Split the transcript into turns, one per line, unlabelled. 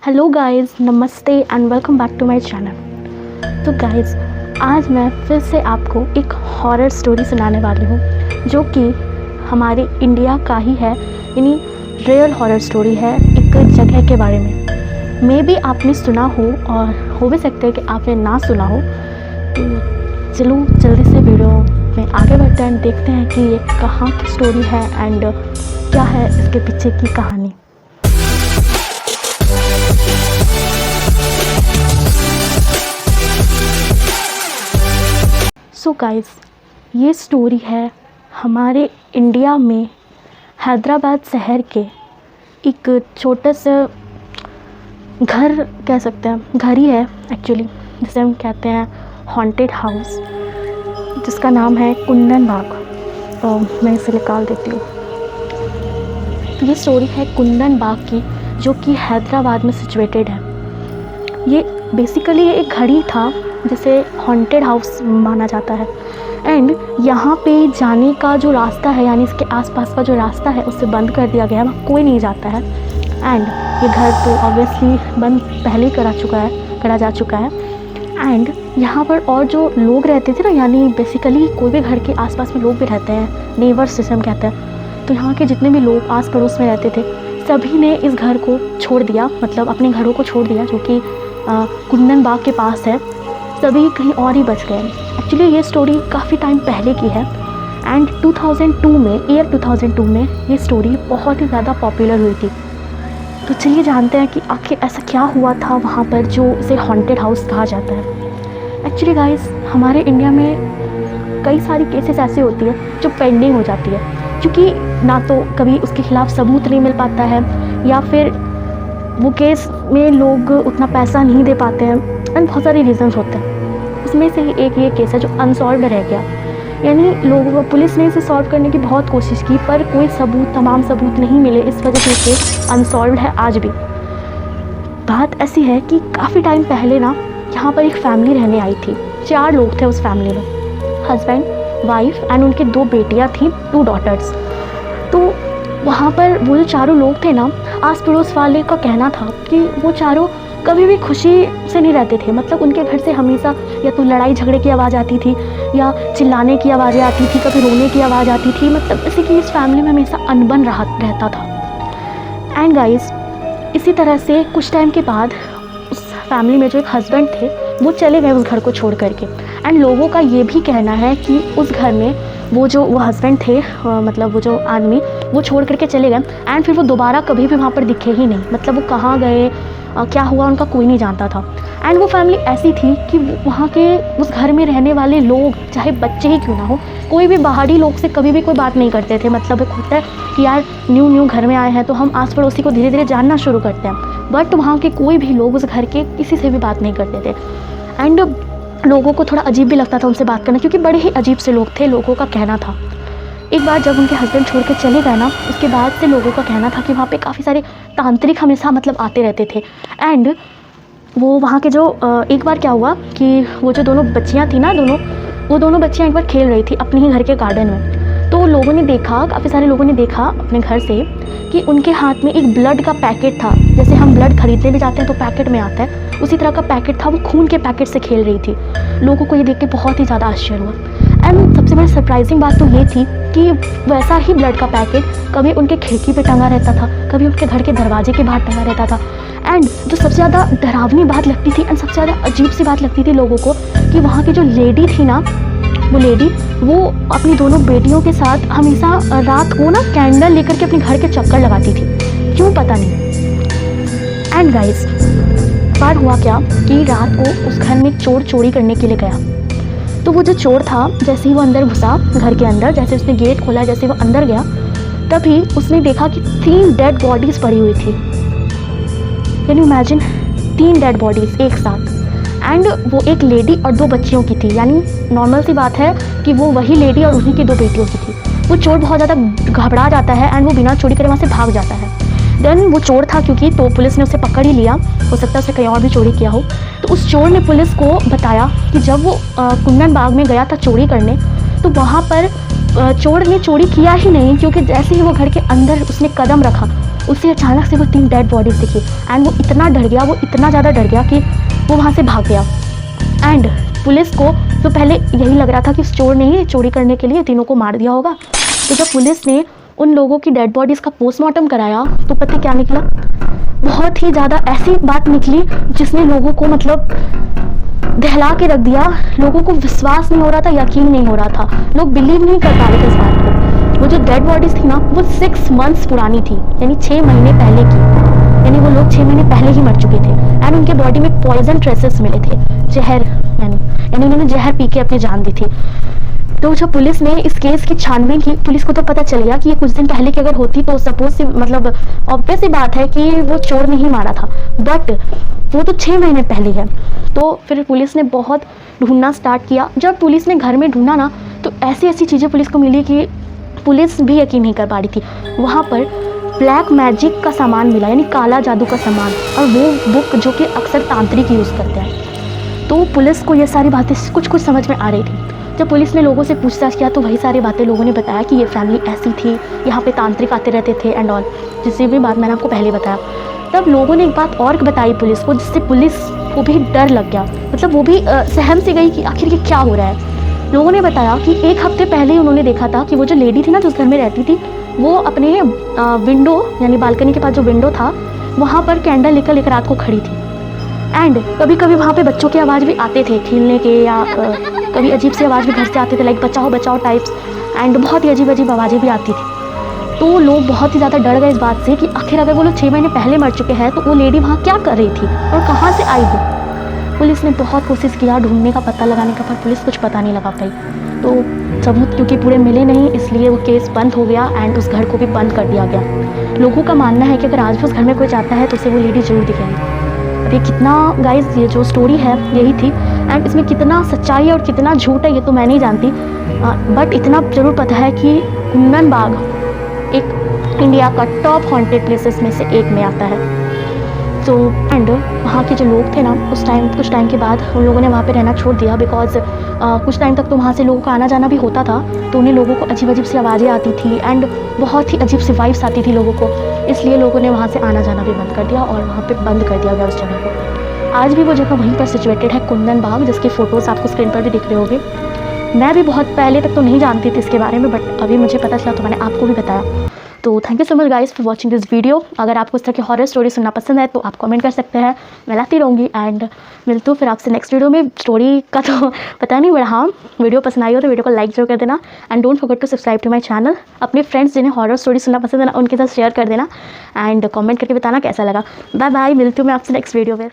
Hello guys, नमस्ते and welcome back to my channel. तो guys, आज मैं फिर से आपको एक हॉरर स्टोरी सुनाने वाली हूँ जो कि हमारे इंडिया का ही है, यानी रियल हॉरर स्टोरी है एक जगह के बारे में। मे बी आपने सुना हो और हो भी सकता है कि आपने ना सुना हो। तो चलो जल्दी से वीडियो में आगे बढ़ते हैं, देखते हैं कि ये कहाँ की स्टोरी है एंड क्या है इसके पीछे की कहानी। सो गाइस, ये स्टोरी है हमारे इंडिया में हैदराबाद शहर के एक छोटा सा घर, कह सकते हैं घर ही है एक्चुअली, जिसे हम कहते हैं हॉन्टेड हाउस, जिसका नाम है कुंदन बाग। मैं इसे निकाल देती हूँ। ये स्टोरी है कुंदन बाग की, जो कि हैदराबाद में सिचुएटेड है। ये बेसिकली एक घर ही था जिसे हॉन्टेड हाउस माना जाता है। एंड यहाँ पे जाने का जो रास्ता है, यानी इसके आसपास का जो रास्ता है, उसे बंद कर दिया गया है, वहाँ कोई नहीं जाता है। एंड ये घर तो ऑब्वियसली बंद पहले ही करा जा चुका है। एंड यहाँ पर और जो लोग रहते थे ना, यानी बेसिकली कोई भी घर के आसपास में लोग भी रहते हैं, नेबर्स जिसे हम कहते हैं। तो यहाँ के जितने भी लोग आस पड़ोस में रहते थे, सभी ने इस घर को छोड़ दिया, मतलब अपने घरों को छोड़ दिया, जो कि कुंदन बाग के पास है। सभी कहीं और ही बच गए। एक्चुअली ये स्टोरी काफ़ी टाइम पहले की है एंड 2002 में ये स्टोरी बहुत ही ज़्यादा पॉपुलर हुई थी। तो चलिए जानते हैं कि आखिर ऐसा क्या हुआ था वहाँ पर जो इसे हॉन्टेड हाउस कहा जाता है। एक्चुअली गाइस, हमारे इंडिया में कई सारी केसेस ऐसे होती है जो पेंडिंग हो जाती है, क्योंकि ना तो कभी उसके खिलाफ सबूत नहीं मिल पाता है, या फिर वो केस में लोग उतना पैसा नहीं दे पाते हैं, एंड बहुत सारे रीजंस होते हैं। उसमें से ही एक ये केस है जो अनसॉल्व्ड रह गया, यानी पुलिस ने इसे सॉल्व करने की बहुत कोशिश की, पर कोई तमाम सबूत नहीं मिले। इस वजह से ये केस अनसॉल्व्ड है आज भी। बात ऐसी है कि काफ़ी टाइम पहले ना यहाँ पर एक फैमिली रहने आई थी। 4 लोग थे उस फैमिली में, हस्बैंड, वाइफ एंड उनके 2 बेटियाँ थीं, 2 डॉटर्स। तो वहाँ पर वो जो चारों लोग थे ना, आस पड़ोस वाले का कहना था कि वो चारों कभी भी खुशी से नहीं रहते थे। मतलब उनके घर से हमेशा या तो लड़ाई झगड़े की आवाज़ आती थी, या चिल्लाने की आवाज़ें आती थी, कभी रोने की आवाज़ आती थी। मतलब इसी की इस फैमिली में हमेशा अनबन रहता था। एंड गाइस, इसी तरह से कुछ टाइम के बाद उस फैमिली में जो एक हस्बैंड थे, वो चले गए उस घर को छोड़ करके। एंड लोगों का ये भी कहना है कि उस घर में वो हस्बैंड थे, मतलब वो जो आदमी, वो छोड़ करके चले गए एंड फिर वो दोबारा कभी भी वहाँ पर दिखे ही नहीं। मतलब वो कहाँ गए, क्या हुआ, उनका कोई नहीं जानता था। एंड वो फैमिली ऐसी थी कि वहाँ के उस घर में रहने वाले लोग, चाहे बच्चे ही क्यों ना हो, कोई भी बाहरी लोग से कभी भी कोई बात नहीं करते थे। मतलब एक होता है कि यार न्यू घर में आए हैं तो हम आस पड़ोसी को धीरे धीरे जानना शुरू करते हैं, बट वहाँ के कोई भी लोग उस घर के किसी से भी बात नहीं करते थे। एंड लोगों को थोड़ा अजीब भी लगता था उनसे बात करना, क्योंकि बड़े ही अजीब से लोग थे, लोगों का कहना था। एक बार जब उनके हस्बैंड छोड़ के चले गए ना, उसके बाद से लोगों का कहना था कि वहाँ पे काफ़ी सारे तांत्रिक हमेशा मतलब आते रहते थे। एंड वो वहाँ के जो एक बार क्या हुआ कि वो जो दोनों बच्चियाँ थी ना, वो दोनों बच्चियाँ एक बार खेल रही थी अपने ही घर के गार्डन में। तो लोगों ने देखा, काफ़ी सारे लोगों ने देखा अपने घर से कि उनके हाथ में एक ब्लड का पैकेट था। जैसे हम ब्लड खरीदने भी जाते हैं तो पैकेट में आता है, उसी तरह का पैकेट था। वो खून के पैकेट से खेल रही थी। लोगों को ये देख के बहुत ही ज़्यादा आश्चर्य हुआ। एंड सबसे बड़ी सरप्राइजिंग बात तो ये थी कि वैसा ही ब्लड का पैकेट कभी उनके खिड़की पे टंगा रहता था, कभी उनके घर के दरवाजे के बाहर टंगा रहता था। एंड जो सबसे ज़्यादा डरावनी बात लगती थी एंड सबसे ज़्यादा अजीब सी बात लगती थी लोगों को, कि वहाँ की जो लेडी थी ना, वो अपनी दोनों बेटियों के साथ हमेशा रात को ना कैंडल लेकर के अपने घर के चक्कर लगाती थी, क्यों पता नहीं। एंड गाइस, बार हुआ क्या कि रात को उस घर में चोर चोरी करने के लिए गया। तो वो जो चोर था, जैसे ही वो अंदर घुसा घर के अंदर, जैसे उसने गेट खोला, जैसे वो अंदर गया, तभी उसने देखा कि 3 डेड बॉडीज़ पड़ी हुई थी। Can you imagine, 3 dead bodies एक साथ। एंड वो एक लेडी और 2 बच्चियों की थी, यानी नॉर्मल सी बात है कि वो वही लेडी और उन्हीं की 2 बेटियों की थी। वो चोर बहुत ज़्यादा घबरा जाता है एंड वो बिना चोरी करे वहाँ से भाग जाता है। देन वो चोर था, क्योंकि तो पुलिस ने उसे पकड़ ही लिया, हो सकता है उसने कहीं और भी चोरी किया हो। तो उस चोर ने पुलिस को बताया कि जब वो कुंदन बाग में गया था चोरी करने, तो वहाँ पर चोर ने चोरी किया ही नहीं, क्योंकि जैसे ही वो घर के अंदर उसने कदम रखा, उसे अचानक से वो 3 डेड बॉडीज़ दिखी एंड वो इतना डर गया, वो इतना ज़्यादा डर गया कि वो वहाँ से भाग गया। एंड पुलिस को तो पहले यही लग रहा था कि चोर ने ही चोरी करने के लिए तीनों को मार दिया होगा। तो जब पुलिस ने उन लोगों की डेड बॉडीज़ का पोस्टमार्टम कराया तो पता क्या निकला, बहुत ही ज़्यादा ऐसी बात निकली जिसने लोगों को मतलब दहला के रख दिया। लोगों को विश्वास नहीं हो रहा था, यकीन नहीं हो रहा था, लोग बिलीव नहीं कर पा रहे थे इस बात को। वो जो डेड बॉडीज़ थी ना वो 6 मंथ्स पुरानी थी, यानी 6 महीने पहले की, यानी वो लोग 6 महीने पहले ही मर चुके थे। एंड उनके बॉडी में पॉइजन ट्रेसेस मिले थे, जहर, यानी उन्होंने जहर पी के अपनी जान दी थी। तो जब पुलिस ने इस केस की छानबीन की, पुलिस को तो पता चल गया कि ये कुछ दिन पहले की अगर होती तो सपोज से मतलब ऑब्वियस सी बात है कि वो चोर नहीं मारा था, बट वो तो 6 महीने पहले है। तो फिर पुलिस ने बहुत ढूंढना स्टार्ट किया। जब पुलिस ने घर में ढूंढा ना तो ऐसी ऐसी चीज़ें पुलिस को मिली कि पुलिस भी यकीन नहीं कर पा रही थी। वहाँ पर ब्लैक मैजिक का सामान मिला, यानी काला जादू का सामान, और वो बुक जो कि अक्सर तांत्रिक यूज़ करते हैं। तो पुलिस को ये सारी बातें कुछ कुछ समझ में आ रही थी। जब पुलिस ने लोगों से पूछताछ किया तो वही सारी बातें लोगों ने बताया कि ये फैमिली ऐसी थी, यहाँ पे तांत्रिक आते रहते थे एंड ऑल, जिससे भी बात मैंने आपको पहले बताया। तब लोगों ने एक बात और बताई पुलिस को, जिससे पुलिस को भी डर लग गया, मतलब वो भी सहम से गई कि आखिर ये क्या हो रहा है। लोगों ने बताया कि 1 हफ्ते पहले ही उन्होंने देखा था कि वो जो लेडी थी ना जो उस घर में रहती थी, वो अपने विंडो यानी बालकनी के पास जो विंडो था वहाँ पर कैंडल लेकर एक रात को खड़ी थी। एंड कभी कभी वहाँ पे बच्चों की आवाज़ भी आते थे खेलने के, या कभी अजीब सी आवाज़ भी घर से आते थे, लाइक बचाओ बचाओ टाइप्स, एंड बहुत ही अजीब अजीब आवाज़ें भी आती थी। तो लोग बहुत ही ज़्यादा डर गए इस बात से कि आखिर अगर वो लोग 6 महीने पहले मर चुके हैं तो वो लेडी वहाँ क्या कर रही थी और कहाँ से आई वो। पुलिस ने बहुत कोशिश किया ढूंढने का, पता लगाने का, पर पुलिस कुछ पता नहीं लगा पाई। तो सबूत क्योंकि पूरे मिले नहीं, इसलिए वो केस बंद हो गया एंड उस घर को भी बंद कर दिया गया। लोगों का मानना है कि अगर आज भी उस घर में कोई जाता है तो उसे वो लेडी जरूर दिखेगी। अब ये कितना गाइज, ये जो स्टोरी है यही थी, एंड इसमें कितना सच्चाई है और कितना झूठ है ये तो मैं नहीं जानती, बट इतना ज़रूर पता है कि कुंदन बाग एक इंडिया का टॉप हॉन्टेड प्लेसेस में से एक में आता है। तो एंड वहाँ के जो लोग थे ना कुछ टाइम के बाद उन लोगों ने वहाँ पे रहना छोड़ दिया, बिकॉज कुछ टाइम तक तो वहाँ से लोगों का आना जाना भी होता था, तो उन्हें लोगों को अजीब अजीब सी आवाज़ें आती थी एंड बहुत ही अजीब सी वाइब्स आती थी लोगों को, इसलिए लोगों ने वहाँ से आना जाना भी बंद कर दिया और वहाँ पे बंद कर दिया गया उस जगह को। आज भी वो जगह वहीं पर सिचुएटेड है, कुंदन बाग, जिसके फ़ोटोज़ आपको स्क्रीन पर भी दिख रहे होंगे। मैं भी बहुत पहले तक तो नहीं जानती थी इसके बारे में, बट अभी मुझे पता चला तो मैंने आपको भी बताया। तो thank you so much guys for watching this video. अगर आपको इस तरह की हॉरर स्टोरी सुनना पसंद है तो आप कमेंट कर सकते हैं, मैं लाती रहूँगी। एंड मिलती हूँ फिर आपसे नेक्स्ट वीडियो में। स्टोरी का तो पता नहीं, बट हाँ, वीडियो पसंद आई हो तो वीडियो को लाइक जरूर कर देना and don't forget to subscribe to my channel. अपने फ्रेंड्स जिन्हें हॉरर स्टोरी सुनना पसंद है ना उनके साथ शेयर कर देना एंड कमेंट करके बताना कैसा लगा। बाय बाय, मिलती हूँ मैं आपसे नेक्स्ट वीडियो में।